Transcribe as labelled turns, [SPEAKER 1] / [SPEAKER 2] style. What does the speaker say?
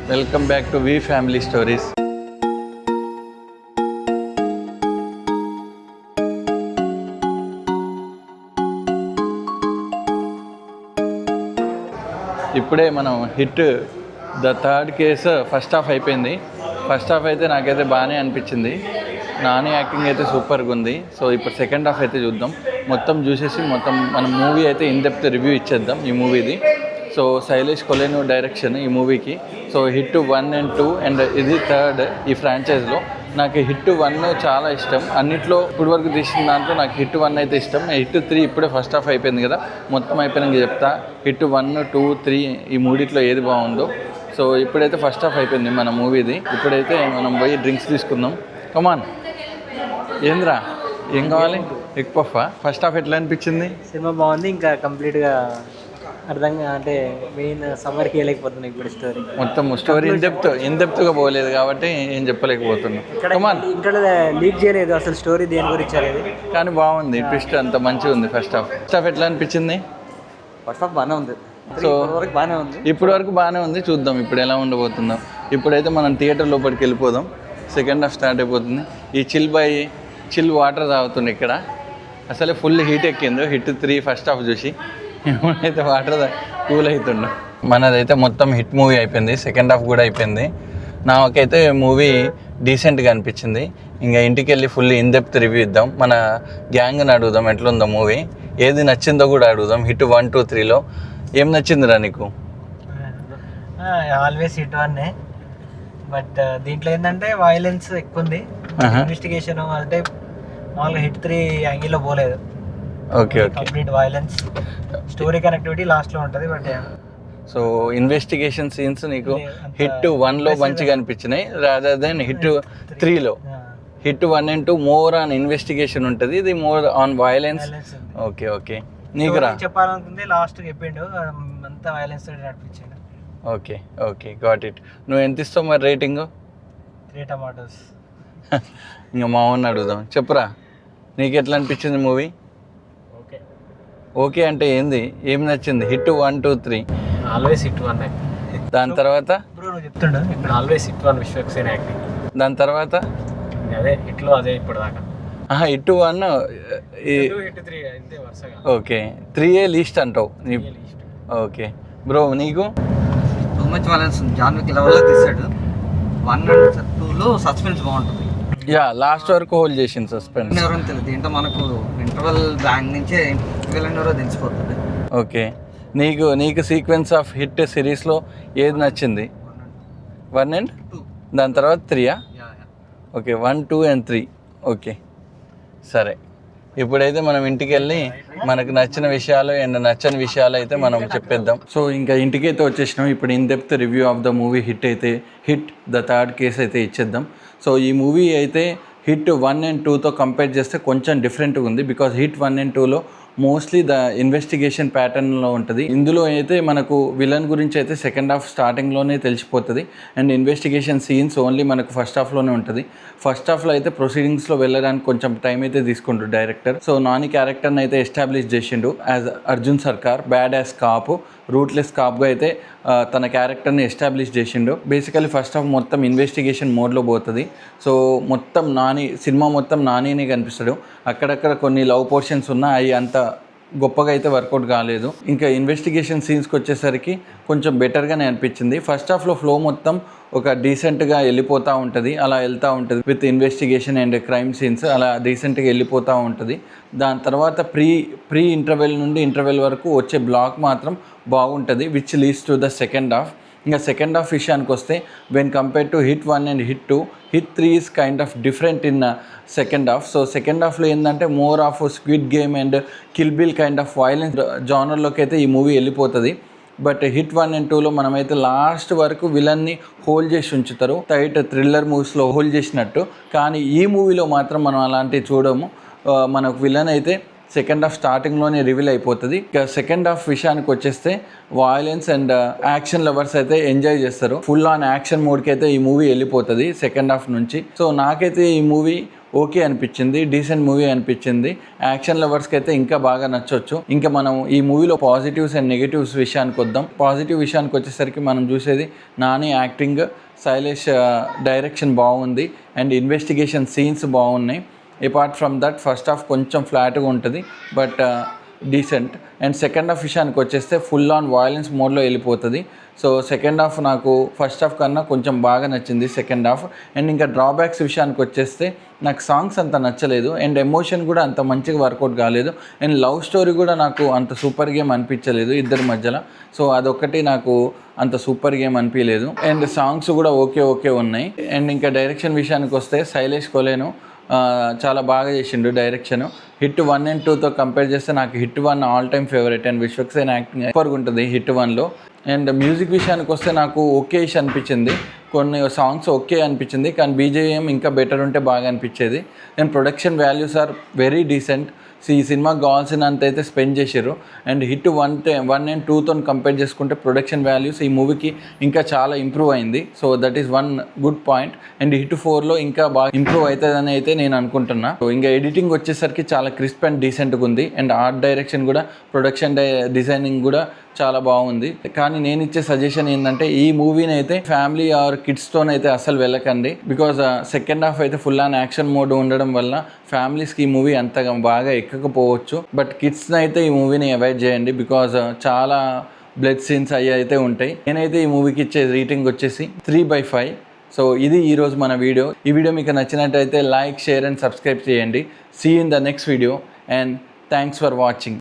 [SPEAKER 1] Welcome back to V family stories. ఇప్పుడే మనం hit the third case first half అయిపోయింది. First half అయితే నాకైతే బాగానే అనిపించింది. నాని యాక్టింగ్ అయితే సూపర్గా ఉంది. సో ఇప్పుడు సెకండ్ హాఫ్ అయితే చూద్దాం. మొత్తం చూసేసి మన మూవీ అయితే ఇన్ డెప్త్ రివ్యూ ఇచ్చేద్దాం ఈ మూవీది. సో శైలేష్ కొలేను డైరెక్షన్ ఈ మూవీకి. సో హిట్ 1 and 2 అండ్ ఇది థర్డ్ ఈ ఫ్రాంచైజ్లో. నాకు హిట్ 1 చాలా ఇష్టం. అన్నిట్లో ఇప్పటి వరకు తీసిన దాంట్లో నాకు హిట్ 1 అయితే ఇష్టం. హిట్ 3 ఇప్పుడే ఫస్ట్ హాఫ్ అయిపోయింది కదా, మొత్తం అయిపోయినాక చెప్తా. హిట్ 1, 2, 3 ఈ మూడిట్లో ఏది బాగుందో. సో ఇప్పుడైతే ఫస్ట్ హాఫ్ అయిపోయింది మన మూవీది. ఇప్పుడైతే మనం పోయి డ్రింక్స్ తీసుకుందాం. కమాన్. ఏంద్రా ఏం కావాలి? Egg puff. ఫస్ట్ హాఫ్ ఎట్లా అనిపించింది?
[SPEAKER 2] సినిమా బాగుంది. ఇంకా కంప్లీట్గా అర్థంగా అంటే మెయిన్ సమ్మర్కి వెళ్ళలేకపోతున్నాయి ఇప్పుడు స్టోరీ.
[SPEAKER 1] మొత్తం స్టోరీ ఇన్ డెప్త్గా పోలేదు కాబట్టి ఏం చెప్పలేకపోతున్నాం.
[SPEAKER 2] ఇక్కడ లీక్ చేయలేదు అసలు స్టోరీ దేని గురించి అనేది.
[SPEAKER 1] కానీ బాగుంది, ట్విస్ట్ అంత మంచిగా ఉంది. ఫస్ట్ హాఫ్ ఎట్లా అనిపించింది?
[SPEAKER 2] ఫస్ట్ హాఫ్ బాగానే ఉంది.
[SPEAKER 1] సో
[SPEAKER 2] బాగానే ఉంది,
[SPEAKER 1] ఇప్పటి వరకు బాగానే ఉంది. చూద్దాం ఇప్పుడు ఎలా ఉండబోతుందాం. ఇప్పుడైతే మనం థియేటర్ లోపలికి వెళ్ళిపోదాం. సెకండ్ హాఫ్ స్టార్ట్ అయిపోతుంది. ఈ చిల్ వాటర్ తాగుతుంది ఇక్కడ. అసలే ఫుల్ హీట్ ఎక్కింది హిట్ 3 ఫస్ట్ హాఫ్ చూసి. అయితే వాటర్ కూల్ అవుతుండు. మనదైతే మొత్తం హిట్ మూవీ అయిపోయింది. సెకండ్ హాఫ్ కూడా అయిపోయింది. నాకైతే మూవీ డీసెంట్గా అనిపించింది. ఇంకా ఇంటికి వెళ్ళి ఫుల్ ఇన్ డెప్త్ రివ్యూ ఇద్దాం. మన గ్యాంగ్ని అడుగుదాం ఎట్లుందో మూవీ, ఏది నచ్చిందో కూడా అడుగుదాం. హిట్ 1, 2, 3లో ఏం నచ్చిందిరా నీకు?
[SPEAKER 2] Always hit 1. బట్ దీంట్లో ఏంటంటే వైలెన్స్ ఎక్కువ ఉంది. ఇన్వెస్టిగేషన్ అంటే మామూలుగా హిట్ 3 యాంగిల్లో పోలేదు.
[SPEAKER 1] Okay
[SPEAKER 2] complete violence, story connectivity లాస్ట్లో ఉంటుంది. బట్
[SPEAKER 1] సో ఇన్వెస్టిగేషన్ సీన్స్ నీకు హిట్ 1లో మంచిగా అనిపించినాయి రాదర్ దెన్ హిట్ 3లో. HIT 1 and 2 more on investigation ఉంటుంది, ఇది మోర్ ఆన్ వైలెన్స్. ఓకే నీకు రా
[SPEAKER 2] చెప్పాలనుకుంది లాస్ట్ చెప్పిండు, అంతా వైలెన్స్ నడిపించాడు.
[SPEAKER 1] Okay got it. నువ్వు ఎంత ఇస్తావు మరి రేటింగ్?
[SPEAKER 2] 3 tomatoes.
[SPEAKER 1] ఇంకా మా వాడిని అడుగుదాం. చెప్పురా, నీకు ఎట్లా అనిపించింది మూవీ? ఓకే అంటే ఏంది, ఏం నచ్చింది? Hit 1, 2, 3
[SPEAKER 2] always hit 1.
[SPEAKER 1] దాని తర్వాత
[SPEAKER 2] బ్రో నువ్వు చెప్తుండ ఇప్పుడు ఆల్వేస్ హిట్ 1 విశ్వక్సేన్ యాక్టింగ్.
[SPEAKER 1] దాని తర్వాత
[SPEAKER 2] అదే హిట్లో అదే ఇప్పుడు దాకా.
[SPEAKER 1] హిట్ 1
[SPEAKER 2] హిట్ 3 అంతే వరుసగా.
[SPEAKER 1] ఓకే 3 లీస్ట్ అంటావు. ఓకే బ్రో నీకు?
[SPEAKER 3] టూ మచ్ వైలెన్స్ ఉంది. జాన్ విక్ లెవెల్లో తీసాడు. 1 and 2లో సస్పెన్స్ బాగుంటుంది.
[SPEAKER 1] లాస్ట్ వరకు హోల్డ్ చేసింది సస్పెన్స్.
[SPEAKER 3] ఎవరో తెలియదు దీంట్లో మనకు ఇంటర్వెల్ బ్యాంక్ నుంచే విలన్ ఎవరో తెలిసిపోతుంది.
[SPEAKER 1] ఓకే నీకు సీక్వెన్స్ ఆఫ్ హిట్ సిరీస్లో ఏది నచ్చింది? 1 and 2. దాని తర్వాత 3. Okay 1, 2 and 3. ఓకే సరే. ఇప్పుడైతే మనం ఇంటికి వెళ్ళి మనకు నచ్చిన విషయాలు అండ్ నచ్చని విషయాలు అయితే మనం చెప్పేద్దాం. సో ఇంకా ఇంటికైతే వచ్చేసినాం. ఇప్పుడు in depth review of the movie hit the third case అయితే ఇచ్చేద్దాం. సో ఈ మూవీ అయితే హిట్ 1 and 2తో కంపేర్ చేస్తే కొంచెం డిఫరెంట్గా ఉంది. బికాజ్ హిట్ 1 and 2లో మోస్ట్లీ ద ఇన్వెస్టిగేషన్ ప్యాటర్న్లో ఉంటుంది. ఇందులో అయితే మనకు విలన్ గురించి అయితే సెకండ్ హాఫ్ స్టార్టింగ్లోనే తెలిసిపోతుంది. అండ్ ఇన్వెస్టిగేషన్ సీన్స్ ఓన్లీ మనకు ఫస్ట్ హాఫ్లోనే ఉంటుంది. ఫస్ట్ హాఫ్లో అయితే ప్రొసీడింగ్స్లో వెళ్ళడానికి కొంచెం టైం అయితే తీసుకుంటాడు డైరెక్టర్. సో నాని క్యారెక్టర్ని అయితే ఎస్టాబ్లిష్ చేసిండు యాజ్ అర్జున్ సర్కార్, బ్యాడ్ యాజ్ కాప్, రూట్లెస్ కాప్గా అయితే తన క్యారెక్టర్ని ఎస్టాబ్లిష్ చేసిండు. బేసికలీ ఫస్ట్ హాఫ్ మొత్తం ఇన్వెస్టిగేషన్ మోడ్లో పోతుంది. సో మొత్తం సినిమా మొత్తం నానినే కనిపిస్తాడు. అక్కడక్కడ కొన్ని లవ్ పోర్షన్స్ ఉన్నా అవి అంత గొప్పగా అయితే వర్కౌట్ కాలేదు. ఇంకా ఇన్వెస్టిగేషన్ సీన్స్కి వచ్చేసరికి కొంచెం బెటర్గానే అనిపించింది. ఫస్ట్ హాఫ్లో ఫ్లో మొత్తం ఒక డీసెంట్గా వెళ్ళిపోతూ ఉంటుంది, అలా వెళ్తూ ఉంటుంది with investigation and crime scenes అలా డీసెంట్గా వెళ్ళిపోతూ ఉంటుంది. దాని తర్వాత ప్రీ ఇంటర్వెల్ నుండి ఇంటర్వెల్ వరకు వచ్చే బ్లాక్ మాత్రం బాగుంటుంది, which leads to the second half. ఇంకా సెకండ్ హాఫ్ విషయానికి వస్తే when compare to HIT 1 and HIT 2, HIT 3 is kind of different in second half. So second హాఫ్లో ఏంటంటే more of Squid Game and Kill Bill kind of violence జానర్లోకి అయితే ఈ movie వెళ్ళిపోతుంది. But hit 1 and 2లో మనమైతే లాస్ట్ వరకు విలన్ని hold చేసి ఉంచుతారు, టైట్ థ్రిల్లర్ మూవీస్లో హోల్డ్ చేసినట్టు. కానీ ఈ మూవీలో మాత్రం మనం అలాంటివి చూడము. మనకు విలన్ అయితే సెకండ్ హాఫ్ స్టార్టింగ్లోనే రివీల్ అయిపోతుంది. ఇక సెకండ్ హాఫ్ విషయానికి వచ్చేస్తే వాయిలెన్స్ అండ్ యాక్షన్ లవర్స్ అయితే ఎంజాయ్ చేస్తారు. ఫుల్ ఆన్ యాక్షన్ మోడ్కి అయితే ఈ మూవీ వెళ్ళిపోతుంది సెకండ్ హాఫ్ నుంచి. సో నాకైతే ఈ మూవీ ఓకే అనిపించింది, డీసెంట్ మూవీ అనిపించింది. యాక్షన్ లవర్స్కి అయితే ఇంకా బాగా నచ్చొచ్చు. ఇంకా మనం ఈ మూవీలో పాజిటివ్స్ అండ్ నెగిటివ్స్ విషయానికి వద్దాం. పాజిటివ్ విషయానికి వచ్చేసరికి మనం చూసేది నాని యాక్టింగ్, శైలేష్ డైరెక్షన్ బాగుంది అండ్ ఇన్వెస్టిగేషన్ సీన్స్ బాగున్నాయి. Apart from that first half కొంచెం ఫ్లాట్గా ఉంటుంది, but decent. And second half విషయానికి వచ్చేస్తే ఫుల్ ఆన్ వయలెన్స్ మోడ్లో వెళ్ళిపోతుంది. సో సెకండ్ హాఫ్ నాకు ఫస్ట్ హాఫ్ కన్నా కొంచెం బాగా నచ్చింది సెకండ్ హాఫ్. అండ్ ఇంకా డ్రాబ్యాక్స్ విషయానికి వచ్చేస్తే నాకు సాంగ్స్ అంత నచ్చలేదు అండ్ ఎమోషన్ కూడా అంత మంచిగా వర్కౌట్ కాలేదు. అండ్ లవ్ స్టోరీ కూడా నాకు అంత సూపర్ గేమ్ అనిపించలేదు ఇద్దరి మధ్యలో. సో అదొక్కటి నాకు అంత సూపర్ గేమ్ అనిపించలేదు. అండ్ సాంగ్స్ కూడా ఓకే ఉన్నాయి. అండ్ ఇంకా డైరెక్షన్ విషయానికి వస్తే శైలేష్ కొలేను చాలా బాగా చేసిండు డైరెక్షన్. హిట్ 1 and 2తో కంపేర్ చేస్తే నాకు hit 1 all time favourite. And Vishwaksen acting సూపర్గా ఉంటుంది హిట్ 1లో. అండ్ మ్యూజిక్ విషయానికి వస్తే నాకు ఓకేష్ అనిపించింది, కొన్ని సాంగ్స్ ఓకే అనిపించింది, కానీ బీజేఎం ఇంకా బెటర్ ఉంటే బాగా అనిపించేది. And production values are very decent. ఈ సినిమాకి కావాల్సినంత అయితే స్పెండ్ చేసారు. అండ్ హిట్ 1 and 2తో కంపేర్ చేసుకుంటే ప్రొడక్షన్ వాల్యూస్ ఈ మూవీకి ఇంకా చాలా ఇంప్రూవ్ అయింది. So that is one good point. And HIT 4లో ఇంకా బాగా ఇంప్రూవ్ అవుతుందని అయితే నేను అనుకుంటున్నా. సో ఇంకా ఎడిటింగ్ వచ్చేసరికి చాలా క్రిస్ప్ అండ్ డీసెంట్గా ఉంది. అండ్ ఆర్ట్ డైరెక్షన్ కూడా, ప్రొడక్షన్ డిజైనింగ్ కూడా చాలా బాగుంది. కానీ నేను ఇచ్చే సజెషన్ ఏంటంటే ఈ మూవీని అయితే ఫ్యామిలీ ఆర్ కిడ్స్తోనైతే అసలు వెళ్ళకండి. బికాజ్ సెకండ్ హాఫ్ అయితే ఫుల్ ఆన్ యాక్షన్ మోడ్ ఉండడం వల్ల ఫ్యామిలీస్కి ఈ మూవీ అంతగా బాగా ఎక్కకపోవచ్చు. బట్ కిడ్స్ని అయితే ఈ మూవీని అవాయిడ్ చేయండి, బికాజ్ చాలా బ్లడ్ సీన్స్ అవి అయితే ఉంటాయి. నేనైతే ఈ మూవీకి ఇచ్చే రేటింగ్ వచ్చేసి 3/5. సో ఇది ఈరోజు మన వీడియో. ఈ వీడియో మీకు నచ్చినట్టయితే లైక్, షేర్ అండ్ సబ్స్క్రైబ్ చేయండి. See in the next video and thanks for watching.